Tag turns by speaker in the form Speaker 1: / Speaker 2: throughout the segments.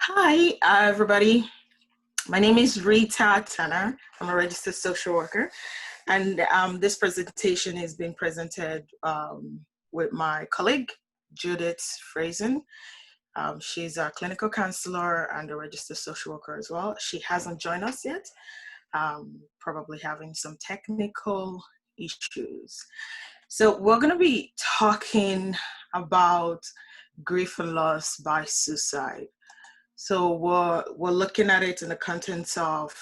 Speaker 1: Hi, everybody. My name is Rita Tanner. I'm a registered social worker, and this presentation is being presented with my colleague, Judith Friesen. She's a clinical counselor and a registered social worker as well. She hasn't joined us yet, probably having some technical issues. So we're going to be talking about grief and loss by suicide. So we're looking at it in the contents of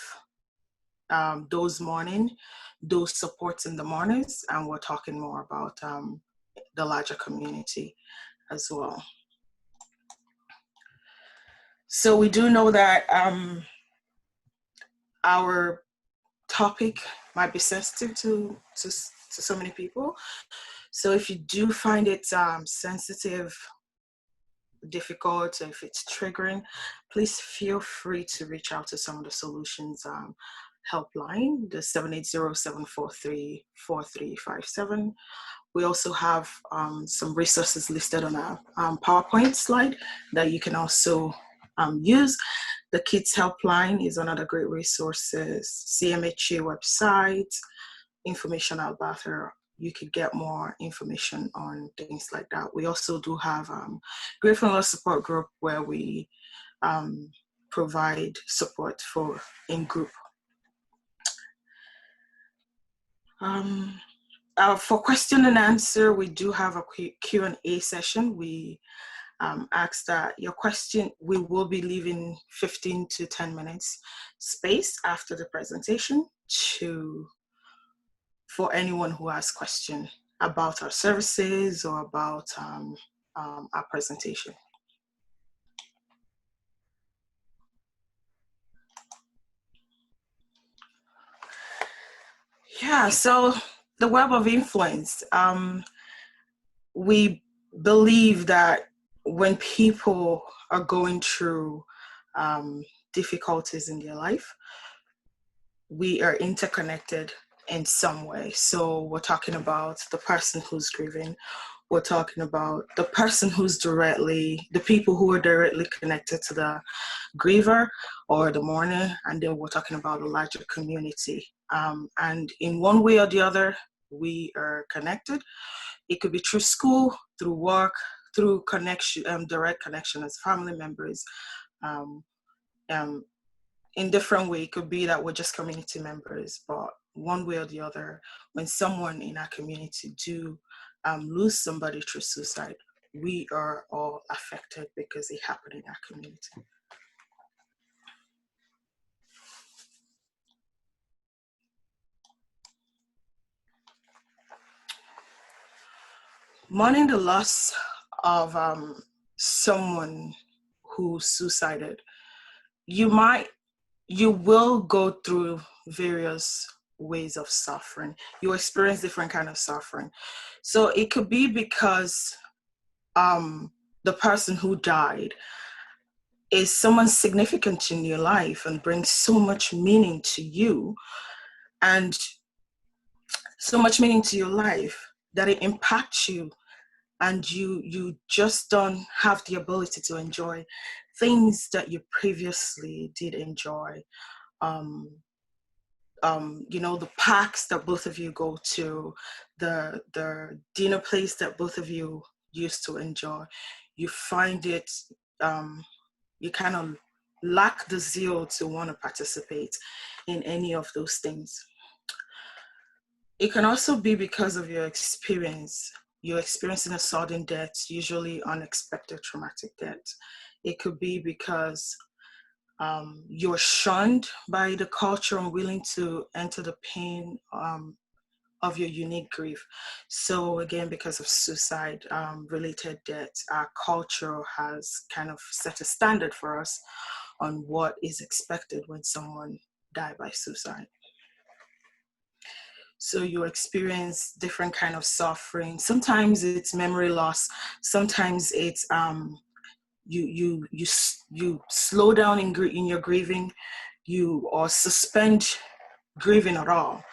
Speaker 1: those mourning, those supports in the mourners, and we're talking more about the larger community as well. So we do know that our topic might be sensitive to so many people. So if you do find it sensitive, difficult, if it's triggering, please feel free to reach out to some of the solutions helpline, the 780-743-4357. We also have some resources listed on our PowerPoint slide that you can also use. The Kids Helpline is another great resources, CMHA website, information about her. You could get more information on things like that. We also do have Grief and Loss support group where we provide support for in-group. For question and answer, we do have a Q&A session. We ask that your question, we will be leaving 15 to 10 minutes space after the presentation for anyone who has questions about our services or about our presentation. Yeah, so the web of influence. We believe that when people are going through difficulties in their life, we are interconnected in some way. So we're talking about the person who's grieving. We're talking about the person who's the people who are directly connected to the griever or the mourner, and then we're talking about the larger community. And in one way or the other, we are connected. It could be through school, through work, through connection, direct connection as family members. In different way, it could be that we're just community members, but one way or the other, when someone in our community do lose somebody through suicide, we are all affected because it happened in our community. Mourning the loss of someone who suicided, you will go through various ways of suffering. You experience different kind of suffering. So it could be because the person who died is someone significant in your life and brings so much meaning to you and so much meaning to your life that it impacts you, and you just don't have the ability to enjoy things that you previously did enjoy. The parks that both of you go to, the dinner place that both of you used to enjoy, you find it, you kind of lack the zeal to want to participate in any of those things. It can also be because of your experience. You're experiencing a sudden death, usually unexpected traumatic death. It could be because you're shunned by the culture, unwilling to enter the pain of your unique grief. So again, because of suicide related deaths, our culture has kind of set a standard for us on what is expected when someone died by suicide. So you experience different kind of suffering. Sometimes it's memory loss. Sometimes it's you slow down in your grieving. You or suspend grieving at all.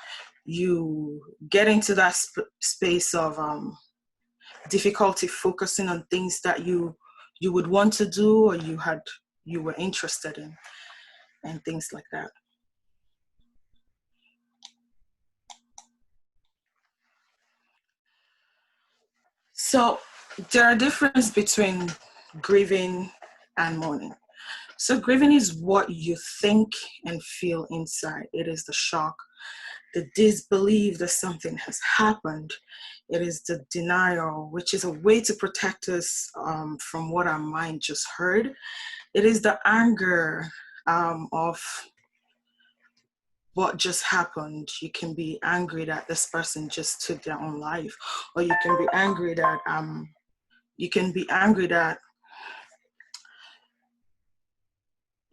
Speaker 1: You get into that space of difficulty focusing on things that you would want to do or you had you were interested in, and things like that. So there are differences between grieving and mourning. So grieving is what you think and feel inside. It is the shock, the disbelief that something has happened. It is the denial, which is a way to protect us from what our mind just heard. It is the anger of what just happened. You can be angry that this person just took their own life, or you can be angry that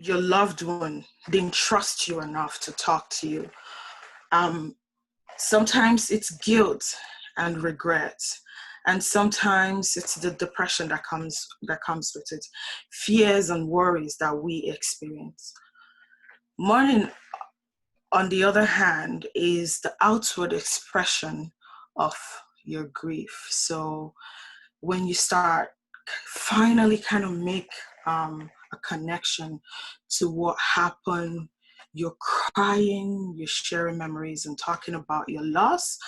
Speaker 1: your loved one didn't trust you enough to talk to you. Sometimes it's guilt and regret, and sometimes it's the depression that comes with it, fears and worries that we experience. Mourning, on the other hand, is the outward expression of your grief. So when you start finally kind of make a connection to what happened, you're crying, you're sharing memories and talking about your loss,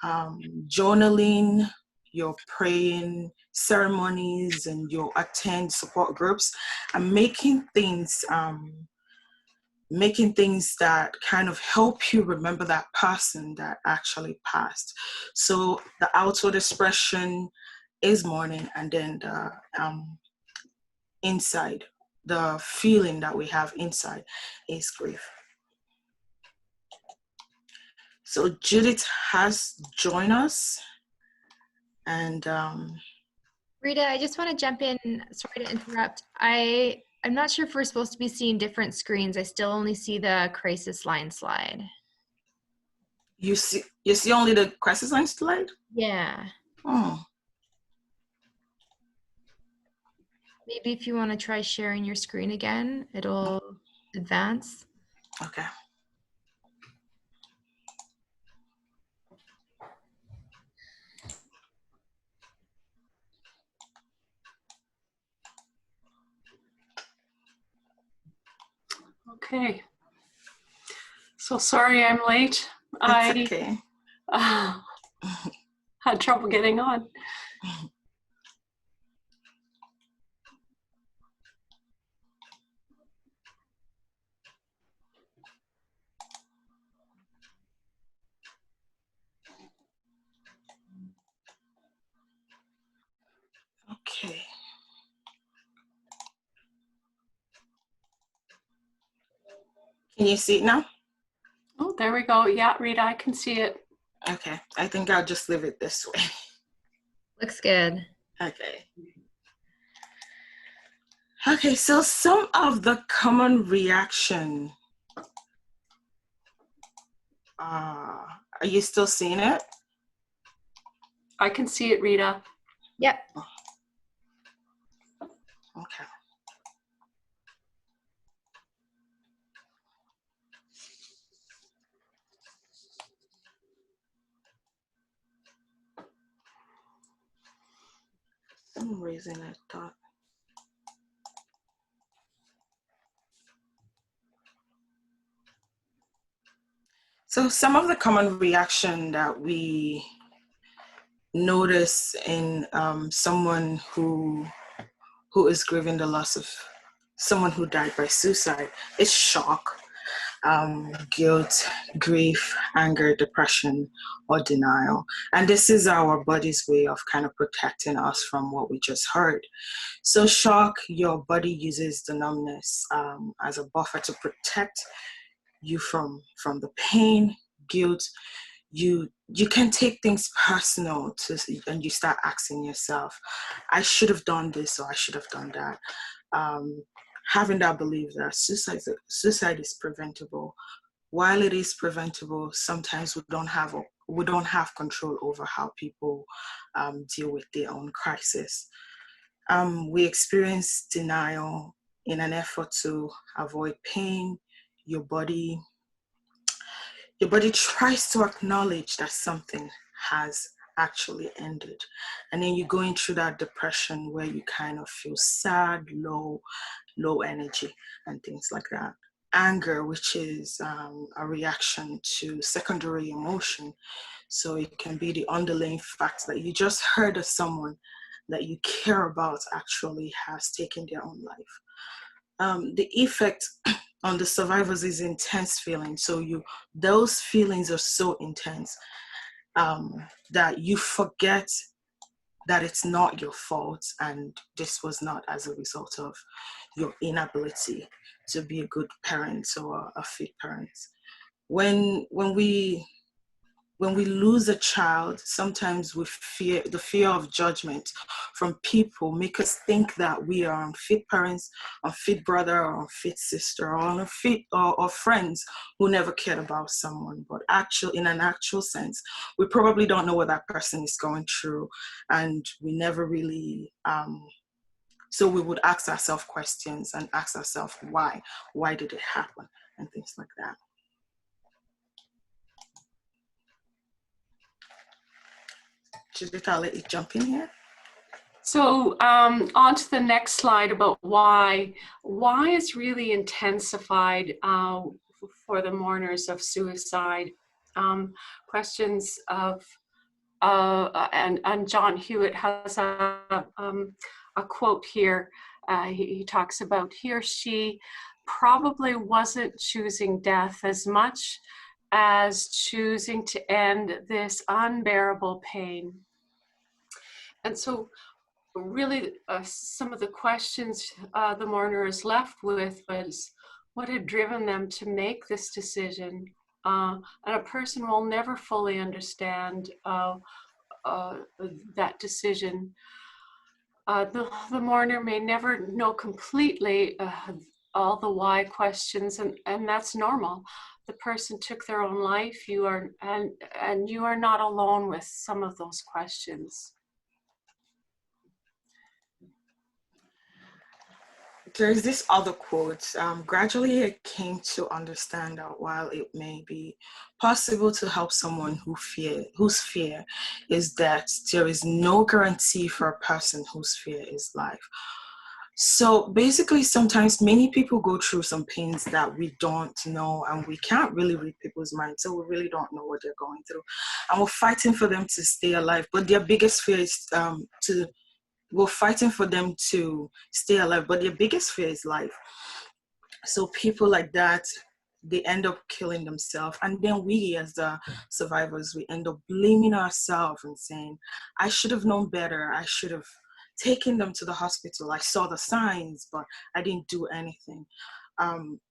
Speaker 1: journaling, you're praying, ceremonies, and you'll attend support groups, and making things that kind of help you remember that person that actually passed. So the outward expression is mourning, and then the inside, the feeling that we have inside, is grief. So Judith has joined us, and
Speaker 2: Rita, I just want to jump in. Sorry to interrupt. I'm not sure if we're supposed to be seeing different screens. I still only see the crisis line slide.
Speaker 1: You see only the crisis line slide?
Speaker 2: Yeah.
Speaker 1: Oh.
Speaker 2: Maybe if you want to try sharing your screen again, it'll advance.
Speaker 1: Okay.
Speaker 3: Okay. So sorry I'm late.
Speaker 1: That's okay.
Speaker 3: Had trouble getting on.
Speaker 1: Okay. Can you see it now?
Speaker 3: Oh, there we go. Yeah, Rita, I can see it.
Speaker 1: Okay. I think I'll just leave it this way.
Speaker 2: Looks good.
Speaker 1: Okay. Okay, so some of the common reaction. Are you still seeing it?
Speaker 3: I can see it, Rita.
Speaker 2: Yep.
Speaker 1: Okay. For some reason I thought. So some of the common reaction that we notice in someone who is grieving the loss of someone who died by suicide is shock, guilt, grief, anger, depression, or denial. And this is our body's way of kind of protecting us from what we just heard. So shock, your body uses the numbness as a buffer to protect you from the pain. Guilt, you can take things personal and you start asking yourself, I should have done this or I should have done that. Having that belief that suicide is preventable. While it is preventable, sometimes we don't have control over how people deal with their own crisis. We experience denial in an effort to avoid pain. Your body tries to acknowledge that something has actually ended. And then you're going through that depression where you kind of feel sad, low energy and things like that. Anger, which is a reaction to secondary emotion. So it can be the underlying fact that you just heard of someone that you care about actually has taken their own life. The effect on the survivors is intense feelings. So those feelings are so intense that you forget that it's not your fault and this was not as a result of your inability to be a good parent or a fit parent. When we lose a child, sometimes we fear, the fear of judgment from people make us think that we are unfit parents, unfit brother, or unfit sister, or unfit or friends who never cared about someone. But in an actual sense, we probably don't know what that person is going through, and we never really. So we would ask ourselves questions and ask ourselves why did it happen, and things like that. Judith, I'll let you jump in here.
Speaker 3: So on to the next slide about why is really intensified for the mourners of suicide. Questions of, and John Hewitt has a quote here. He talks about he or she probably wasn't choosing death as much as choosing to end this unbearable pain. And so really some of the questions the mourner is left with was what had driven them to make this decision. And a person will never fully understand that decision. The mourner may never know completely all the why questions, and that's normal. The person took their own life. You are not alone with some of those questions.
Speaker 1: There's this other quote. Gradually, I came to understand that while it may be possible to help someone whose fear is death, there is no guarantee for a person whose fear is life. So basically, sometimes many people go through some pains that we don't know, and we can't really read people's minds, so we really don't know what they're going through. And we're fighting for them to stay alive, but their biggest fear is we're fighting for them to stay alive, but their biggest fear is life. So people like that, they end up killing themselves. And then we as the survivors, we end up blaming ourselves and saying, I should have known better. I should have taken them to the hospital. I saw the signs, but I didn't do anything.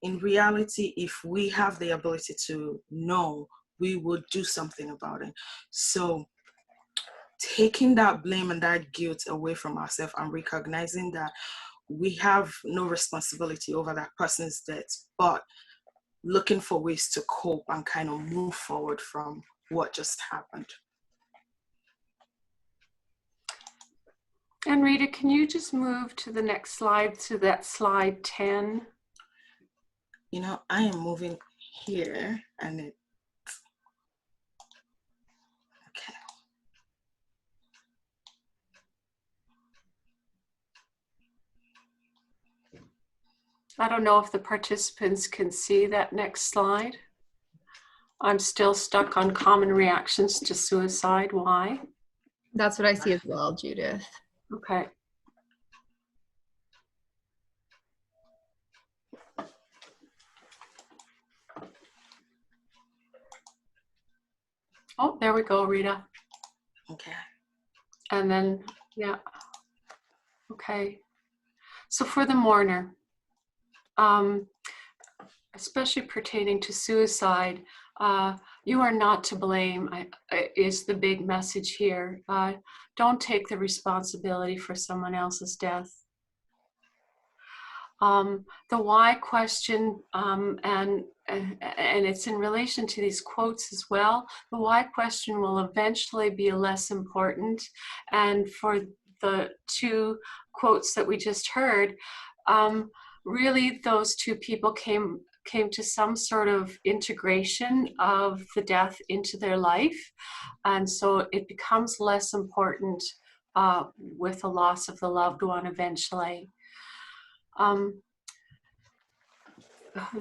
Speaker 1: In reality, if we have the ability to know, we would do something about it. So taking that blame and that guilt away from ourselves and recognizing that we have no responsibility over that person's death, but looking for ways to cope and kind of move forward from what just happened.
Speaker 3: And Rita, can you just move to the next slide, to that slide 10?
Speaker 1: You know, I am moving here and it, okay.
Speaker 3: I don't know if the participants can see that next slide. I'm still stuck on common reactions to suicide. Why?
Speaker 2: That's what I see as well, Judith.
Speaker 3: Okay. Oh, there we go, Rita.
Speaker 1: Okay.
Speaker 3: And then, yeah. Okay. So for the mourner, especially pertaining to suicide, you are not to blame, is the big message here. Don't take the responsibility for someone else's death. The why question, and it's in relation to these quotes as well, the why question will eventually be less important. And for the two quotes that we just heard, really those two people came came to some sort of integration of the death into their life. And so it becomes less important with the loss of the loved one eventually.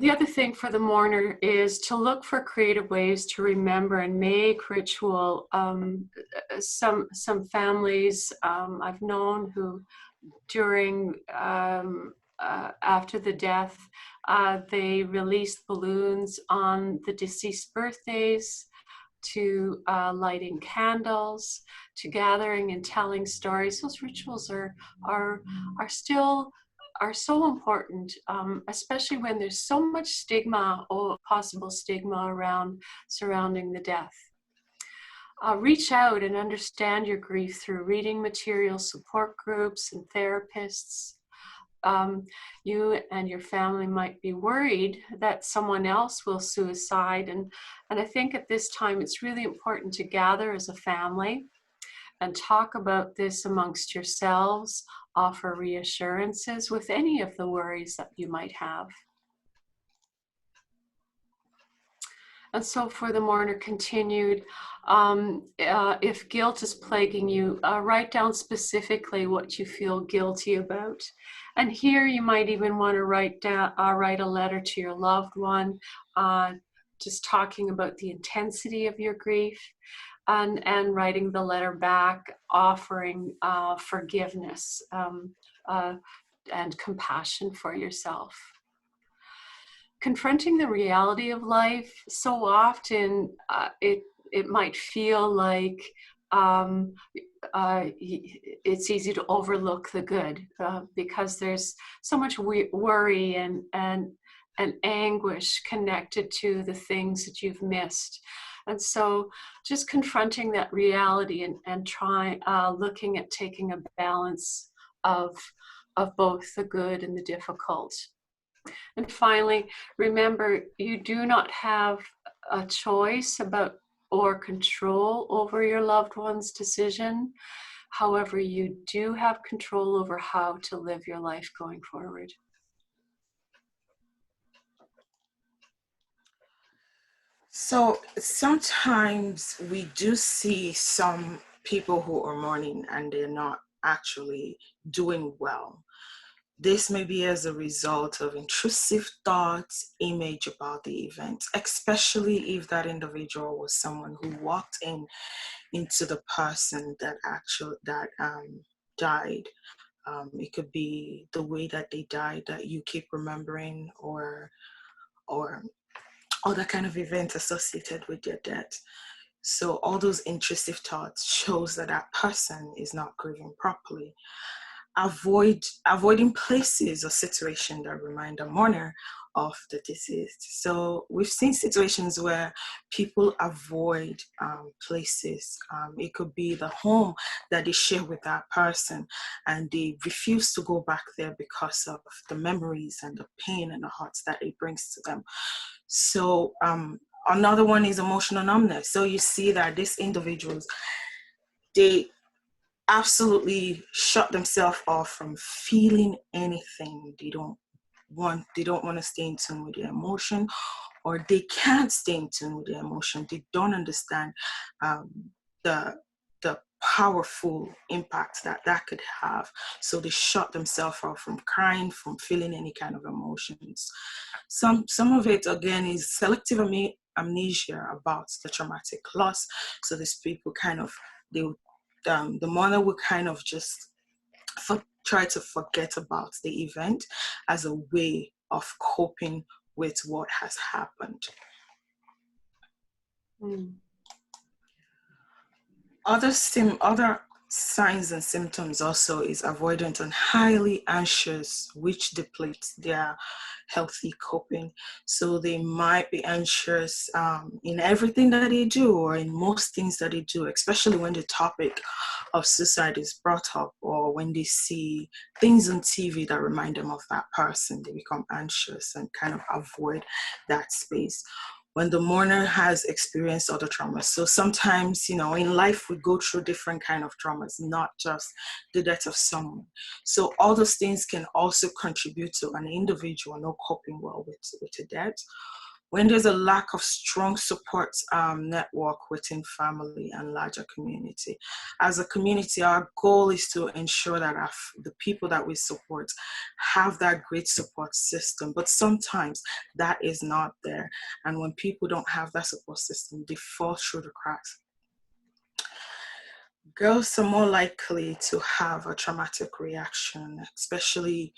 Speaker 3: The other thing for the mourner is to look for creative ways to remember and make ritual. Some families I've known who during after the death, they released balloons on the deceased birthdays, to lighting candles, to gathering and telling stories. Those rituals are still so important, especially when there's so much stigma or possible stigma surrounding the death. Reach out and understand your grief through reading materials, support groups, and therapists. You and your family might be worried that someone else will suicide, and I think at this time it's really important to gather as a family and talk about this amongst yourselves, offer reassurances with any of the worries that you might have. And so for the mourner continued, if guilt is plaguing you, write down specifically what you feel guilty about. And here you might even want to write a letter to your loved one, just talking about the intensity of your grief, and writing the letter back, offering forgiveness and compassion for yourself. Confronting the reality of life, so often it might feel like it's easy to overlook the good because there's so much worry and anguish connected to the things that you've missed. And so just confronting that reality and looking at taking a balance of both the good and the difficult. And finally, remember, you do not have a choice about or control over your loved one's decision. However, you do have control over how to live your life going forward.
Speaker 1: So sometimes we do see some people who are mourning and they're not actually doing well. This may be as a result of intrusive thoughts, image about the event, especially if that individual was someone who walked into the person that died. It could be the way that they died that you keep remembering, or other kind of events associated with their death. So all those intrusive thoughts shows that that person is not grieving properly. Avoiding places or situations that remind a mourner of the deceased. So we've seen situations where people avoid places. It could be the home that they share with that person, and they refuse to go back there because of the memories and the pain and the hurts that it brings to them. So another one is emotional numbness. So you see that these individuals, they absolutely shut themselves off from feeling anything. They don't want to stay in tune with their emotion, or they can't stay in tune with their emotion. They don't understand the powerful impact that could have. So they shut themselves off from crying, from feeling any kind of emotions. Some of it again is selective amnesia about the traumatic loss. So these people the mother will kind of just try to forget about the event as a way of coping with what has happened. Other signs and symptoms also is avoidant and highly anxious, which depletes their healthy coping. So they might be anxious in everything that they do, or in most things that they do, especially when the topic of suicide is brought up, or when they see things on TV that remind them of that person. They become anxious and kind of avoid that space. when the mourner has experienced other traumas. So sometimes, in life we go through different kind of traumas, not just the death of someone. So all those things can also contribute to an individual not coping well with a death. When there's a lack of strong support network within family and larger community, as a community, our goal is to ensure that the people that we support have that great support system. But sometimes that is not there. And when people don't have that support system, they fall through the cracks. Girls are more likely to have a traumatic reaction, especially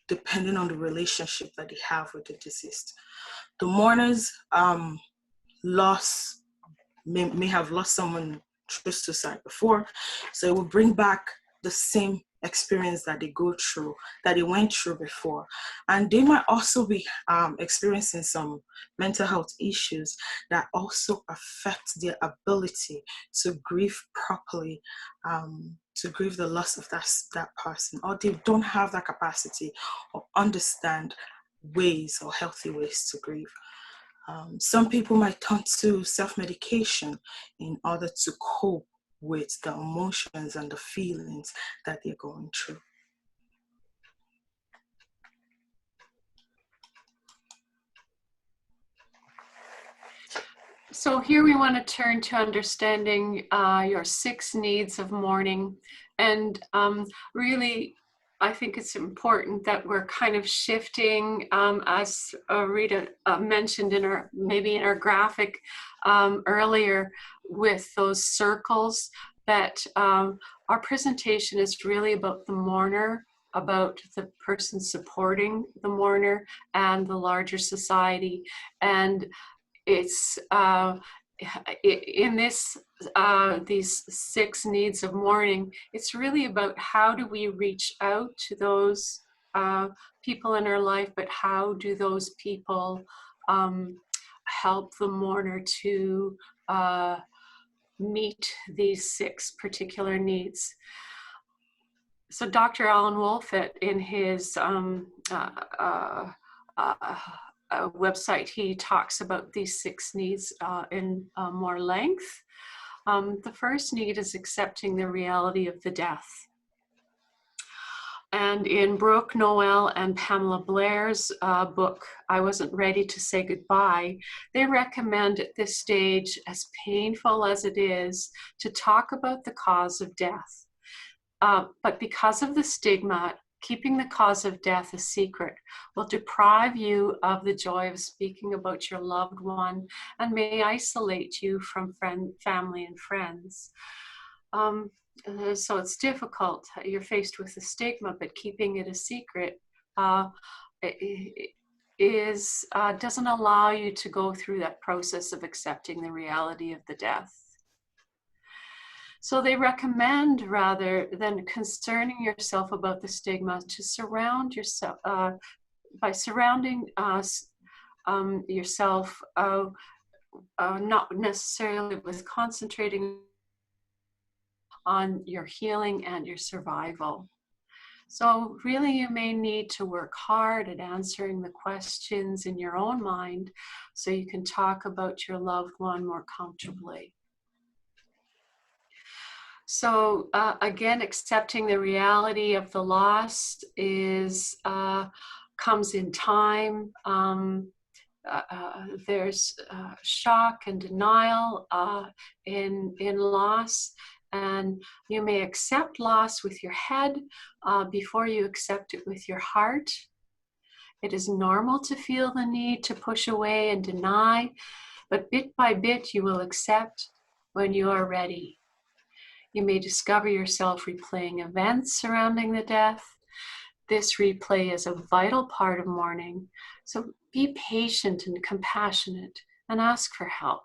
Speaker 1: depending on the relationship that they have with the deceased. The mourners may have lost someone through suicide before, so it will bring back the same experience that they went through before, and they might also be experiencing some mental health issues that also affect their ability to grieve properly, to grieve the loss of that person, or they don't have that capacity or understand ways or healthy ways to grieve. Some people might turn to self-medication in order to cope with the emotions and the feelings that they're going through.
Speaker 3: So here we want to turn to understanding your 6 needs of mourning. And really, I think it's important that we're kind of shifting, as Rita mentioned in our graphic earlier, with those circles, that our presentation is really about the mourner, about the person supporting the mourner, and the larger society. And it's in these 6 needs of mourning, it's really about how do we reach out to those people in our life, but how do those people help the mourner to meet these 6 particular needs. So Dr. Alan Wolfett, in his website, he talks about these 6 needs in more length. The first need is accepting the reality of the death. And in Brooke Noel and Pamela Blair's book, I Wasn't Ready to Say Goodbye, they recommend at this stage, as painful as it is, to talk about the cause of death. But because of the stigma, keeping the cause of death a secret will deprive you of the joy of speaking about your loved one and may isolate you from family and friends. So it's difficult. You're faced with the stigma, but keeping it a secret doesn't allow you to go through that process of accepting the reality of the death. So they recommend, rather than concerning yourself about the stigma, to surround yourself by surrounding yourself, not necessarily with concentrating on your healing and your survival. So really you may need to work hard at answering the questions in your own mind so you can talk about your loved one more comfortably. So again, accepting the reality of the loss comes in time. There's shock and denial in loss, and you may accept loss with your head before you accept it with your heart. It is normal to feel the need to push away and deny, but bit by bit you will accept when you are ready. You may discover yourself replaying events surrounding the death. This replay is a vital part of mourning, so be patient and compassionate and ask for help.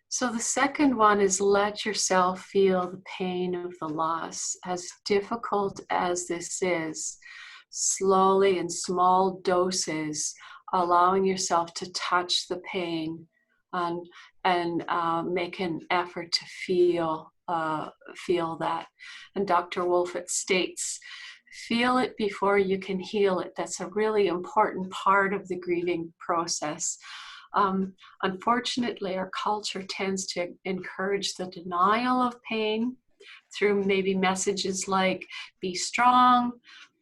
Speaker 3: So the second one is let yourself feel the pain of the loss. As difficult as this is, slowly in small doses, allowing yourself to touch the pain and make an effort to feel that. And Dr. Wolfett states, Feel it before you can heal it. That's a really important part of the grieving process. Unfortunately, our culture tends to encourage the denial of pain through maybe messages like be strong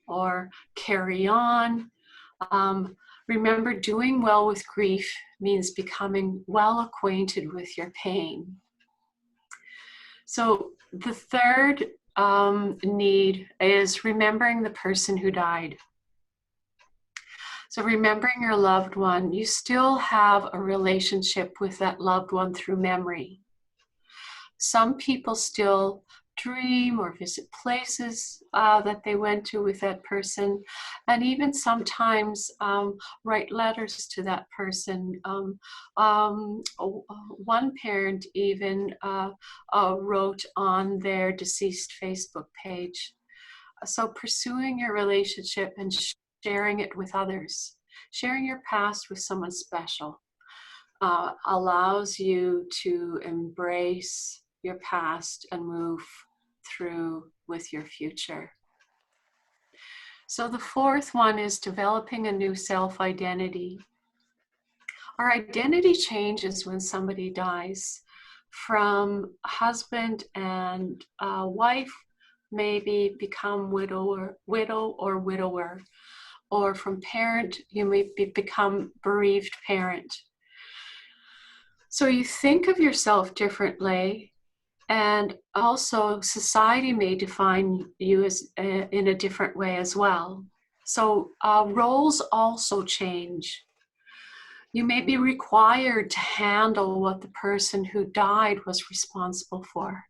Speaker 3: or carry on. Remember, doing well with grief means becoming well acquainted with your pain. So the third need is remembering the person who died. So remembering your loved one, you still have a relationship with that loved one through memory. Some people still dream or visit places that they went to with that person, and even sometimes write letters to that person. One parent even wrote on their deceased Facebook page. So pursuing your relationship and sharing it with others, sharing your past with someone special, allows you to embrace your past and move through with your future. So the fourth one is developing a new self-identity. Our identity changes when somebody dies. From husband and wife, maybe become widow or widower, or from parent, you may become bereaved parent. So you think of yourself differently, and also society may define you as in a different way as well. So roles also change. You may be required to handle what the person who died was responsible for.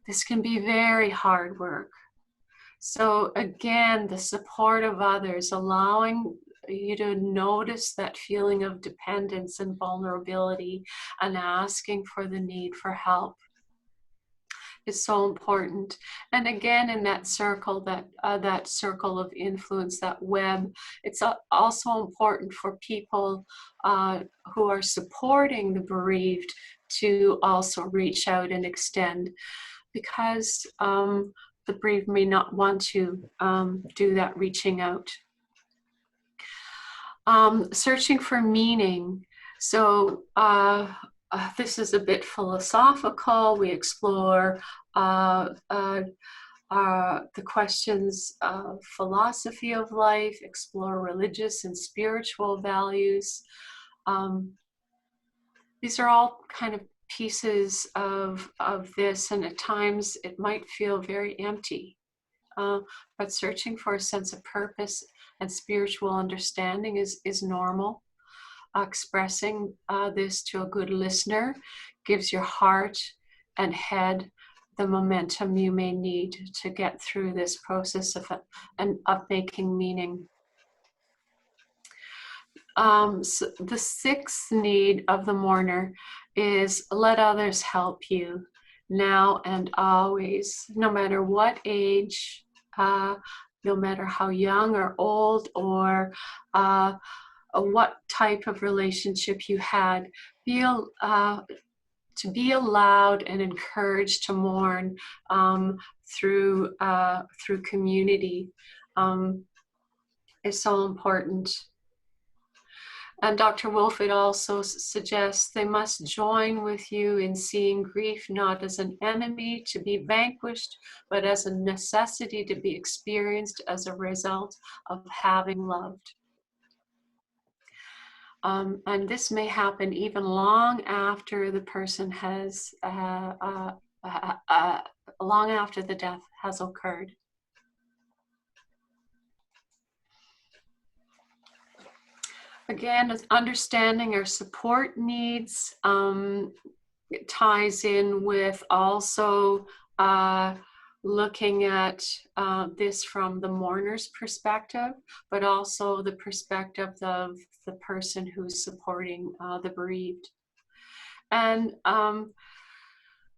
Speaker 3: This can be very hard work. So again, the support of others, allowing you to notice that feeling of dependence and vulnerability and asking for the need for help is so important. And again, in that circle, that circle of influence, that web, it's also important for people who are supporting the bereaved to also reach out and extend, because the bereaved may not want to do that reaching out. Searching for meaning. So this is a bit philosophical. We explore the questions of philosophy of life, explore religious and spiritual values. These are all kind of pieces of this, and at times it might feel very empty. But searching for a sense of purpose and spiritual understanding is normal. Expressing this to a good listener gives your heart and head the momentum you may need to get through this process of making meaning. So the sixth need of the mourner is let others help you now and always, no matter what age, no matter how young or old, or what type of relationship you had. To be allowed and encouraged to mourn through community is so important. And Dr. Wolford also suggests they must join with you in seeing grief not as an enemy to be vanquished, but as a necessity to be experienced as a result of having loved. And this may happen even long after the person has, long after the death has occurred. Again, understanding our support needs it ties in with also looking at this from the mourner's perspective, but also the perspective of the person who's supporting the bereaved. And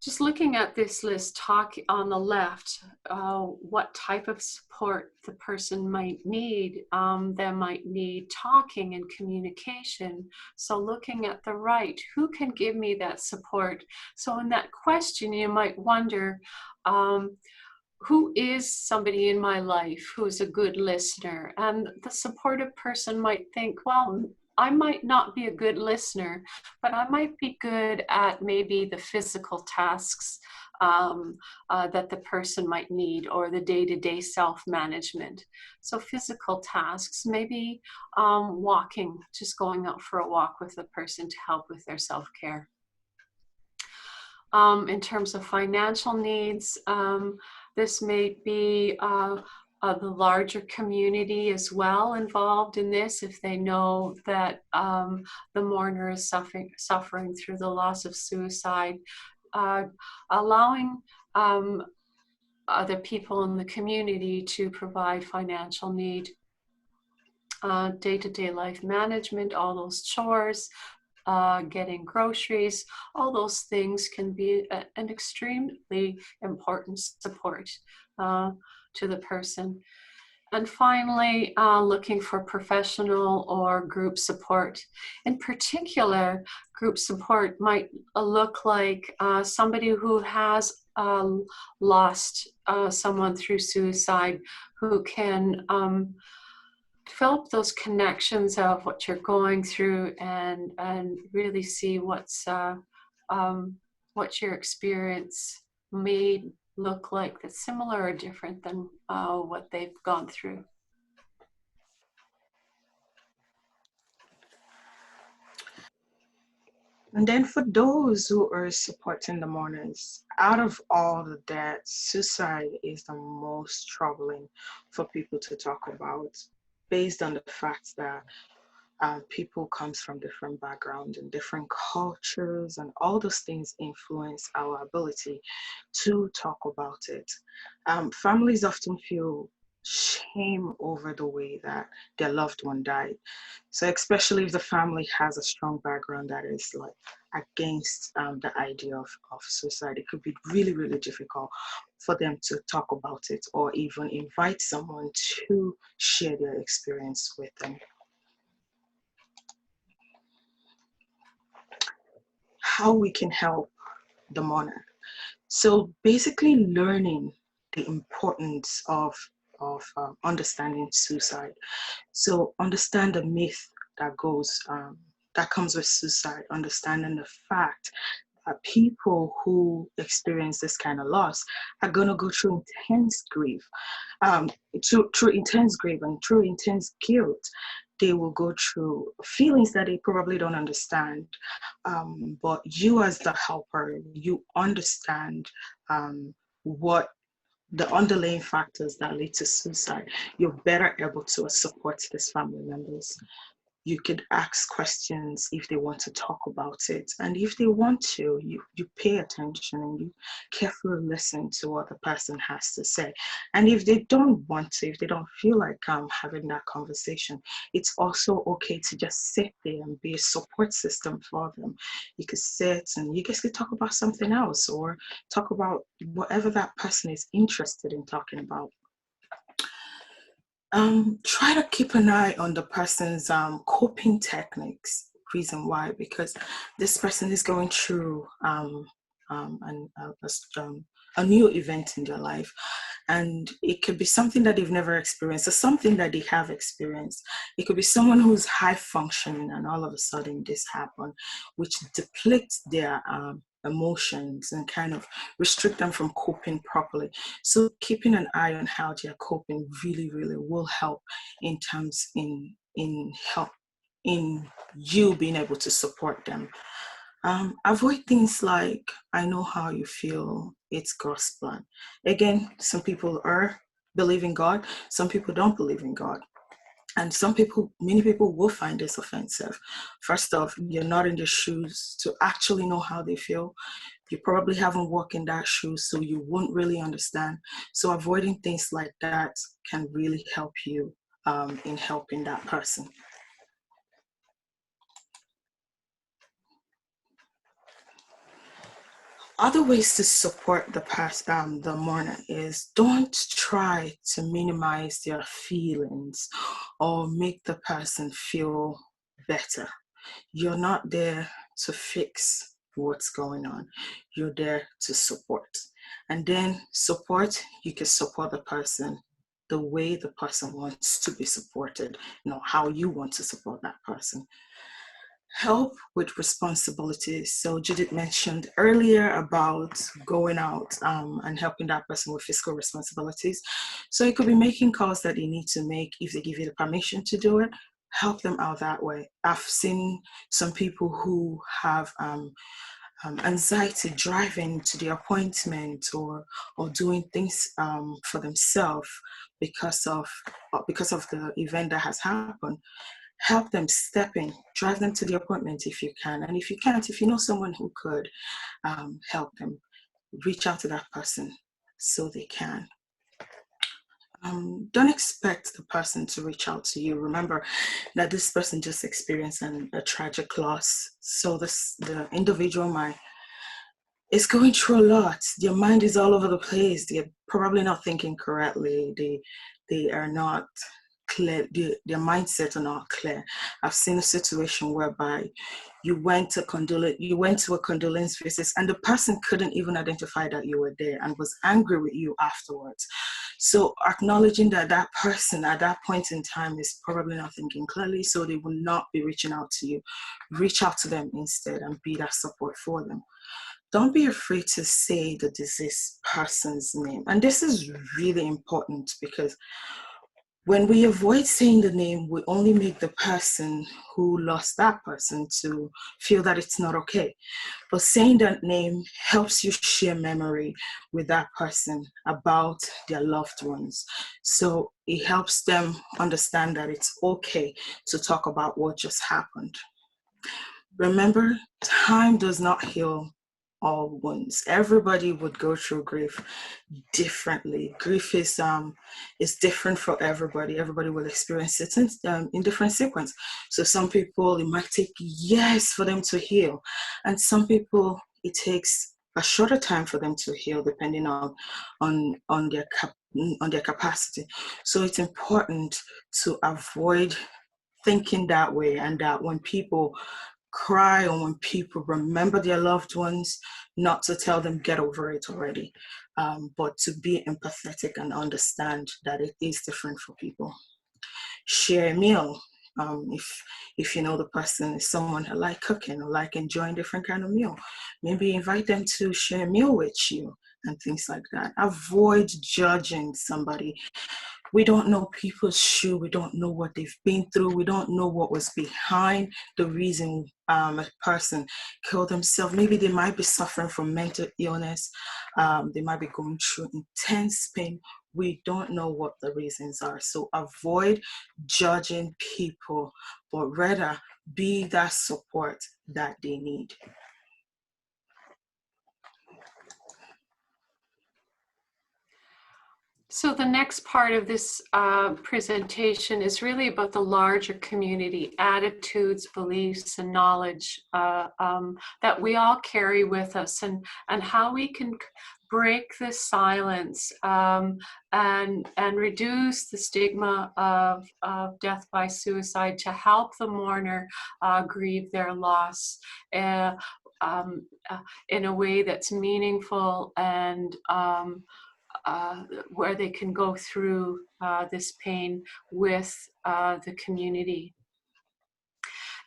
Speaker 3: just looking at this list, talk on the left, what type of support the person might need. They might need talking and communication. So looking at the right, who can give me that support? So in that question, you might wonder, who is somebody in my life who's a good listener? And the supportive person might think, well, I might not be a good listener, but I might be good at maybe the physical tasks that the person might need, or the day-to-day self-management. So physical tasks, maybe walking, just going out for a walk with a person to help with their self-care. In terms of financial needs, this may be the larger community as well involved in this, if they know that the mourner is suffering through the loss of suicide. Allowing other people in the community to provide financial need, day-to-day life management, all those chores, getting groceries, all those things can be an extremely important support to the person. And finally, looking for professional or group support. In particular, group support might look like somebody who has lost someone through suicide, who can develop those connections of what you're going through, and really see what your experience may look like that's similar or different than what they've gone through.
Speaker 1: And then for those who are supporting the mourners, out of all the deaths, suicide is the most troubling for people to talk about, based on the fact that people comes from different backgrounds and different cultures, and all those things influence our ability to talk about it. Families often feel shame over the way that their loved one died. So especially if the family has a strong background that is like against the idea of suicide, it could be really, really difficult for them to talk about it, or even invite someone to share their experience with them. How we can help the mourner. So basically learning the importance of understanding suicide. So understand the myth that that comes with suicide, understanding the fact that people who experience this kind of loss are going to go through intense grief, through intense grief and through intense guilt. They will go through feelings that they probably don't understand. But you as the helper, you understand what the underlying factors that lead to suicide. You're better able to support these family members. You could ask questions if they want to talk about it. And if they want to, you pay attention and you carefully listen to what the person has to say. And if they don't want to, if they don't feel like having that conversation, it's also okay to just sit there and be a support system for them. You could sit and you guys could talk about something else, or talk about whatever that person is interested in talking about. Try to keep an eye on the person's coping techniques. Reason why? Because this person is going through a new event in their life, and it could be something that they've never experienced, or something that they have experienced. It could be someone who's high functioning, and all of a sudden this happened, which depletes their emotions and kind of restrict them from coping properly. So keeping an eye on how they're coping really, really will help in terms in you being able to support them. Avoid things like, I know how you feel, it's God's plan. Again, some people believe in God, some people don't believe in God. And many people will find this offensive. First off, you're not in their shoes to actually know how they feel. You probably haven't walked in that shoes, so you won't really understand. So avoiding things like that can really help you in helping that person. Other ways to support the mourner is, don't try to minimize their feelings or make the person feel better. You're not there to fix what's going on. You're there to support. And then support, you can support the person the way the person wants to be supported, how you want to support that person. Help with responsibilities. So Judith mentioned earlier about going out and helping that person with fiscal responsibilities. So it could be making calls that they need to make. If they give you the permission to do it, help them out that way. I've seen some people who have anxiety driving to the appointment or doing things for themselves because of the event that has happened. Help them, step in, drive them to the appointment if you can. And if you can't, if you know someone who could, help them. Reach out to that person so they can. Don't expect the person to reach out to you. Remember that this person just experienced a tragic loss. So the individual is going through a lot. Their mind is all over the place. They're probably not thinking correctly. They are not clear. Their mindsets are not clear. I've seen a situation whereby you went to a condolence visit and the person couldn't even identify that you were there and was angry with you afterwards. So acknowledging that that person at that point in time is probably not thinking clearly, so they will not be reaching out to you. Reach out to them instead and be that support for them. Don't be afraid to say the deceased person's name. And this is really important because when we avoid saying the name, we only make the person who lost that person to feel that it's not okay. But saying that name helps you share memory with that person about their loved ones. So it helps them understand that it's okay to talk about what just happened. Remember, time does not heal all wounds. Everybody would go through grief differently. Grief is different for everybody. Everybody will experience it in different sequence. So some people, it might take years for them to heal, and some people it takes a shorter time for them to heal, depending on their capacity. So it's important to avoid thinking that way, and that when people cry or when people remember their loved ones, not to tell them get over it already, but to be empathetic and understand that it is different for people. Share a meal. If you know the person is someone who like cooking or like enjoying different kind of meal, maybe invite them to share a meal with you and things like that. Avoid judging somebody. We don't know people's shoe. We don't know what they've been through. We don't know what was behind the reason a person killed themselves. Maybe they might be suffering from mental illness. They might be going through intense pain. We don't know what the reasons are. So avoid judging people, but rather be that support that they need.
Speaker 3: So the next part of this presentation is really about the larger community attitudes, beliefs, and knowledge that we all carry with us, and how we can break the silence and reduce the stigma of death by suicide to help the mourner grieve their loss in a way that's meaningful and where they can go through this pain with the community.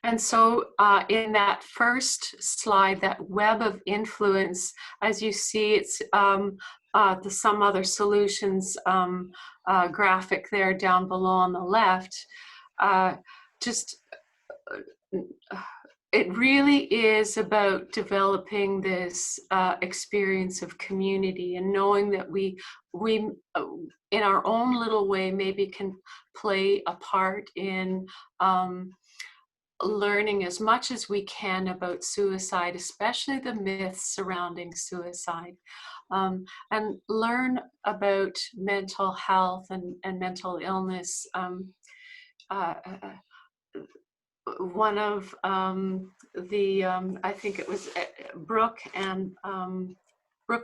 Speaker 3: And so in that first slide, that web of influence, as you see, it's the Some Other Solutions graphic there down below on the left. It really is about developing this experience of community and knowing that we in our own little way maybe can play a part in learning as much as we can about suicide, especially the myths surrounding suicide, and learn about mental health and mental illness. One of I think it was Brooke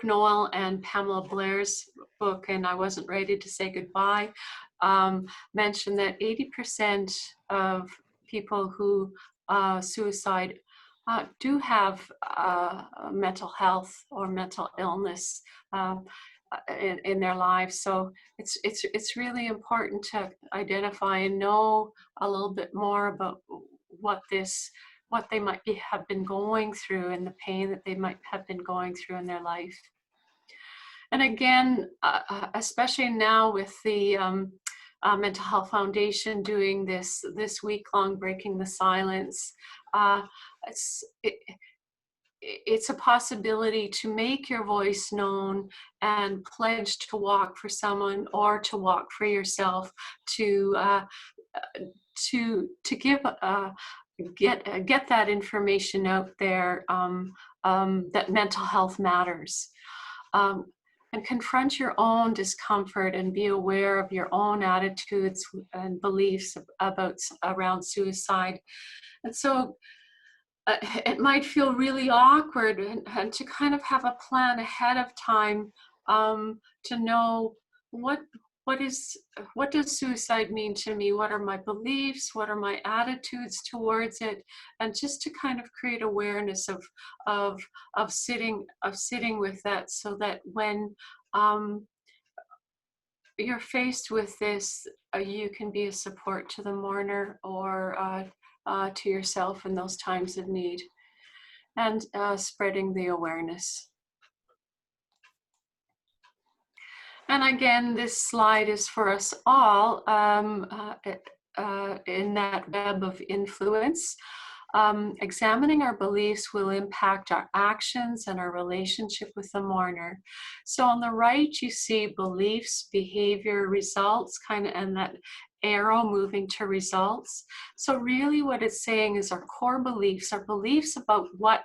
Speaker 3: Noel and Pamela Blair's book, and I Wasn't Ready to Say Goodbye, mentioned that 80% of people who suicide do have mental health or mental illness in their lives. So it's really important to identify and know a little bit more about what they might have been going through and the pain that they might have been going through in their life. And again, especially now with the Mental Health Foundation doing this week-long Breaking the Silence, it's a possibility to make your voice known and pledge to walk for someone or to walk for yourself, to give get that information out there, that mental health matters. And confront your own discomfort and be aware of your own attitudes and beliefs around suicide. And so it might feel really awkward, and to kind of have a plan ahead of time, to know what does suicide mean to me? What are my beliefs? What are my attitudes towards it? And just to kind of create awareness of sitting with that, so that when you're faced with this, you can be a support to the mourner or to yourself in those times of need, and spreading the awareness. And again, this slide is for us all in that web of influence. Examining our beliefs will impact our actions and our relationship with the mourner. So on the right, you see beliefs, behavior, results, and that arrow moving to results. So really what it's saying is our core beliefs, our beliefs about what,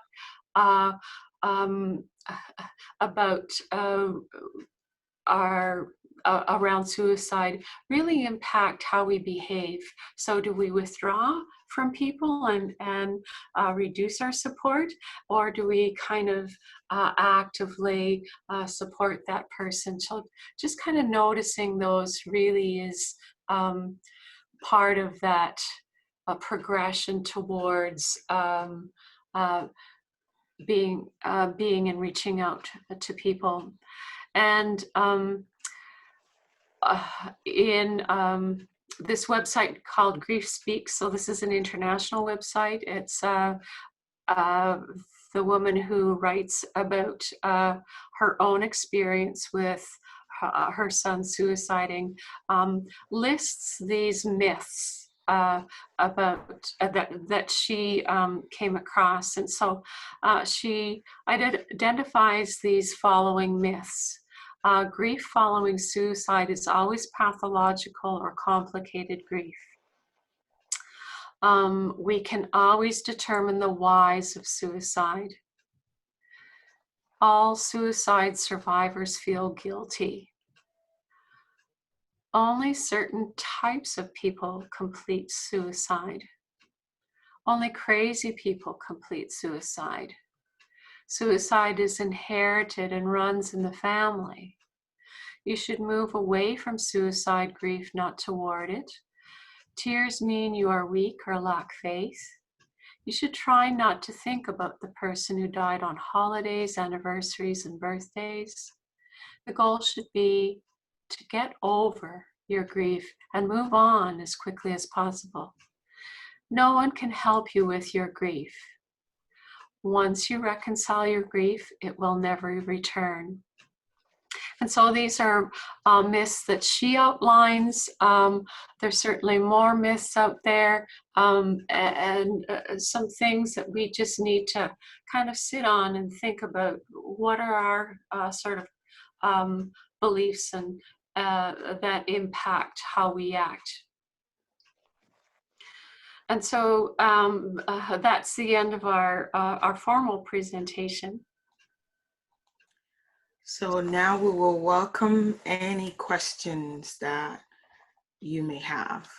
Speaker 3: around suicide really impact how we behave. So do we withdraw from people and reduce our support, or do we kind of actively support that person? So just kind of noticing those really is part of that progression towards being and reaching out to people. And in this website called Grief Speaks, so this is an international website. It's the woman who writes about her own experience with her son suiciding, lists these myths about that she came across. And so she identifies these following myths. Grief following suicide is always pathological or complicated grief. We can always determine the whys of suicide. All suicide survivors feel guilty. Only certain types of people complete suicide. Only crazy people complete suicide. Suicide is inherited and runs in the family. You should move away from suicide grief, not toward it. Tears mean you are weak or lack faith. You should try not to think about the person who died on holidays, anniversaries, and birthdays. The goal should be to get over your grief and move on as quickly as possible. No one can help you with your grief. Once you reconcile your grief, it will never return. And so these are myths that she outlines. There's certainly more myths out there, and some things that we just need to kind of sit on and think about. What are our sort of beliefs and that impact how we act? And so that's the end of our formal presentation.
Speaker 1: So now we will welcome any questions that you may have.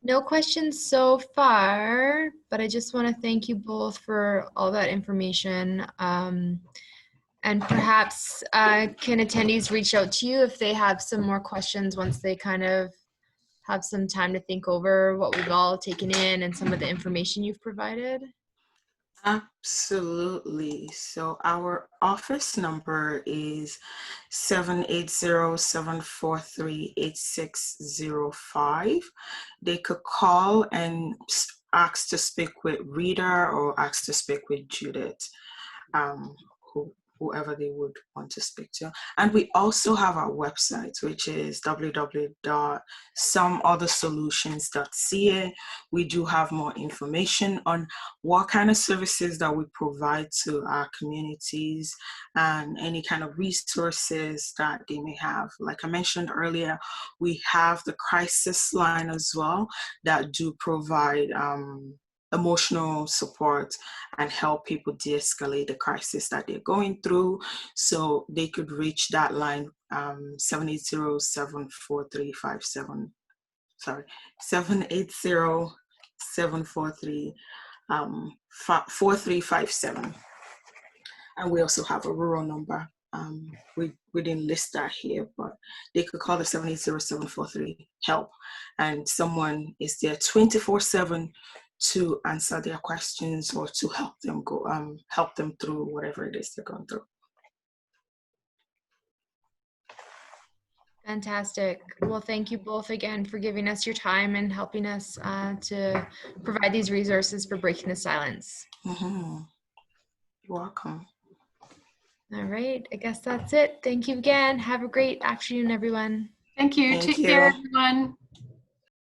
Speaker 2: No questions so far, but I just want to thank you both for all that information. And perhaps can attendees reach out to you if they have some more questions once they kind of have some time to think over what we've all taken in and some of the information you've provided?
Speaker 1: Absolutely. So our office number is 780-743-8605. They could call and ask to speak with Rita or ask to speak with Judith, um, whoever they would want to speak to. And we also have our website, which is www.someothersolutions.ca. We do have more information on what kind of services that we provide to our communities and any kind of resources that they may have. Like I mentioned earlier, we have the crisis line as well that do provide emotional support and help people de-escalate the crisis that they're going through. So they could reach that line, 780-743-57, sorry, 780-743 4357. And we also have a rural number. We didn't list that here, but they could call the 780-743-HELP, and someone is there 24/7 to answer their questions or to help them through whatever it is they're going through.
Speaker 2: Fantastic. Well, thank you both again for giving us your time and helping us to provide these resources for breaking the silence.
Speaker 1: Mm-hmm. You're welcome.
Speaker 2: All right. I guess that's it. Thank you again. Have a great afternoon, everyone.
Speaker 3: Thank you. Take care, everyone.